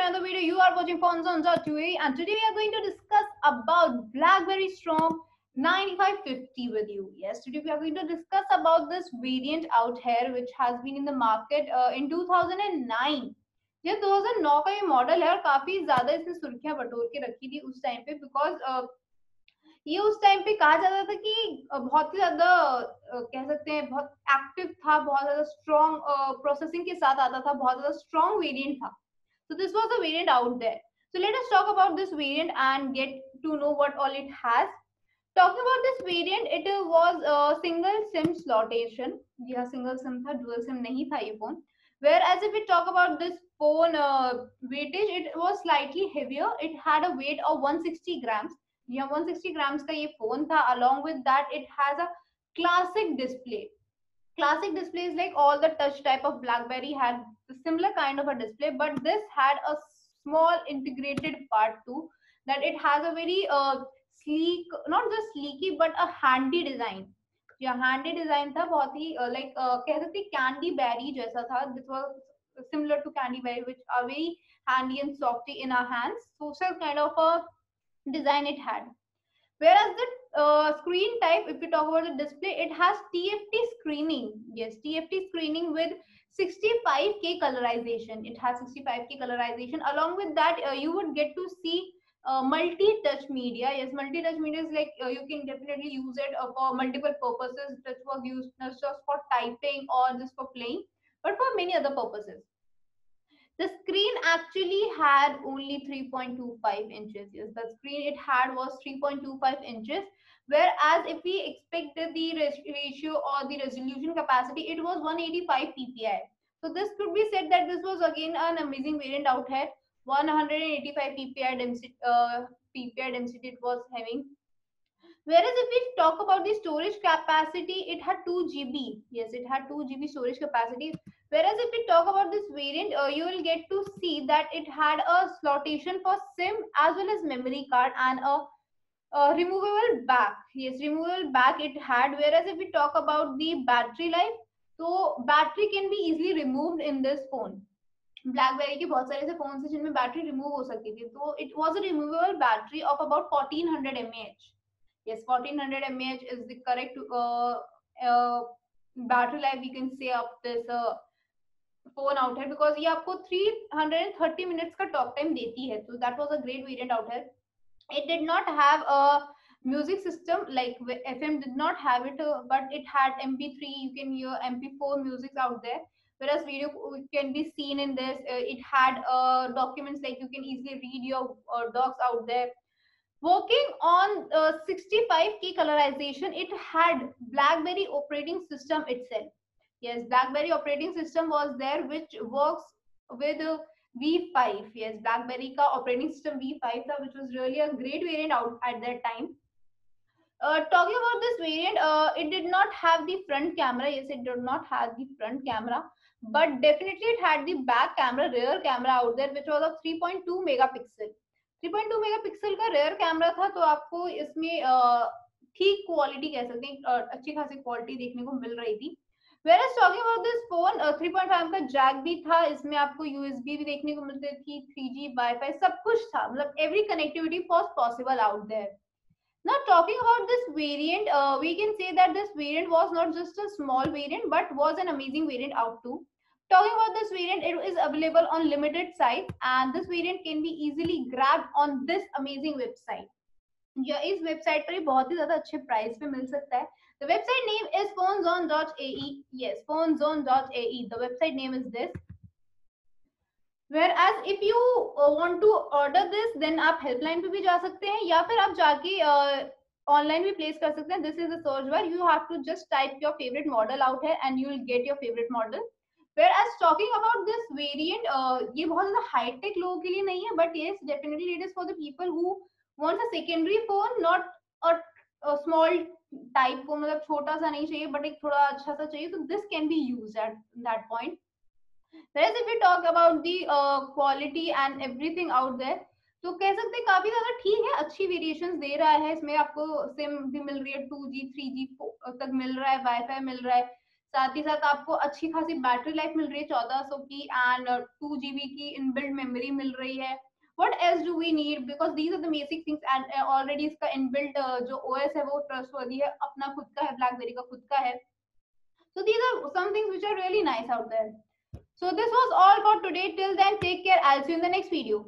to another video. You are watching FoneZone.ua and today we are going to discuss about Blackberry Strong 9550 with you. Yes, today we are going to discuss about this variant out here which has been in the market in 2009. ये 2009 का ये model है और काफी ज्यादा इसने सुर्खियां बटोर के रखी थी उस टाइम पे बिकॉज ये उस टाइम पे कहा जाता था कि बहुत ही ज्यादा कह सकते हैं बहुत एक्टिव था, बहुत ज्यादा स्ट्रॉन्ग प्रोसेसिंग के साथ आता था, बहुत ज्यादा स्ट्रॉन्ग वेरिएंट था. So this was the variant out there. So let us talk about this variant and get to know what all it has. Talking about this variant, it was single SIM slotation. Yeah, single SIM था, dual SIM नहीं था ये phone. Whereas if we talk about this phone weightage, it was slightly heavier. It had a weight of 160 grams. Yeah, 160 grams का ये phone था. Along with that, it has a classic display. Classic displays like all the touch type of Blackberry had the similar kind of a display, but this had a small integrated part too, that it has a very sleek, not just sleeky but a handy design. या handy design था, बहुत ही like कह सकते candy berry जैसा था. This was similar to candy berry which are very handy and softy in our hands. So such kind of a design it had. Whereas the screen type, if we talk about the display, it has TFT screening. Yes, TFT screening with 65K colorization. It has 65K colorization. Along with that, you would get to see multi-touch media. Yes, multi-touch media is like you can definitely use it for multiple purposes. That was used not just for typing or just for playing, but for many other purposes. The screen actually had only 3.25 inches. Yes, the screen it had was 3.25 inches. Whereas if we expected the ratio or the resolution capacity, it was 185 ppi. So this could be said that this was again an amazing variant out here. 185 ppi density, it was having. Whereas if we talk about the storage capacity, it had 2 GB. Yes, it had 2 GB storage capacity. Whereas if we talk about this variant, you will get to see that it had a slotation for SIM as well as memory card and a removable back. Yes, removable back it had. Whereas if we talk about the battery life, so battery can be easily removed in this phone. BlackBerry के बहुत सारे ऐसे phone है जिनमें battery remove हो सकती थी. तो it was a removable battery of about 1400 mAh. Yes, 1400 mAh is the correct battery life we can say of this phone out here, because ये आपको 330 minutes का talk time देती है. So that was a great variant out here. It did not have a music system like FM did not have it, but it had MP3. You can hear MP4 music out there. Whereas video can be seen in this. It had documents like you can easily read your docs out there. Working on 65K colorization, it had BlackBerry operating system itself. Yes, BlackBerry operating system was there, which works with V5. Yes, BlackBerry ka operating system V5 tha, which was really a great variant out at that time. Talking about this variant, it did not have the front camera. Yes, it did not have the front camera, but definitely it had the back camera, rear camera out there, which was of 3.2 megapixel. 3.2 megapixel का rare camera था, तो आपको इसमें ठीक quality कह सकते हैं, अच्छी खासी क्वालिटी देखने को मिल रही थी. Whereas talking about this phone, 3.5 का जैक भी था, इसमें आपको USB भी देखने को मिलती थी, 3G वाईफाई सब कुछ था, मतलब every connectivity was possible out there. Now talking about this variant, we can say that this variant was not just a small variant but was an amazing variant out too. Talking about this variant, it is available on limited size and this variant can be easily grabbed on this amazing website. या इस website पर बहुत ही ज्यादा अच्छे price पे मिल सकता है. The website name is FoneZone.ae. Yes, FoneZone.ae. The website name is this. Whereas if you want to order this, then आप हेल्पलाइन पे भी जा सकते हैं या फिर आप जाके ऑनलाइन भी प्लेस कर सकते हैं. This is a search bar. You have to just type your favorite model out here and you will get your favorite model. Whereas talking about this variant, ये बहुत ज़्यादा high tech लोगों के लिए नहीं है, but yes, definitely it is for the people who want a secondary phone, not a small type phone. मतलब छोटा सा नहीं चाहिए, but एक थोड़ा अच्छा सा चाहिए. So this can be used at that point. Whereas if we talk about the quality and everything out there, तो कह सकते हैं काफी ज्यादा ठीक है, अच्छी वेरिएशंस दे रहा है. इसमें आपको सिम भी मिल रही है, 2G 3G तक मिल रहा है, वाईफाई मिल रहा है, साथ ही साथ आपको अच्छी खासी बैटरी लाइफ मिल रही है 1400 की, एंड 2 GB की इनबिल्ट मेमोरी मिल रही है. What else do we need? Because these are the basic things, and already इसका इनबिल्ट जो OS है वो ट्रस्टवर्दी है, अपना खुद का है, BlackBerry का खुद का है. So these are some things which are really nice out there. So this was all for today. Till then, take care. I'll see you in the next video.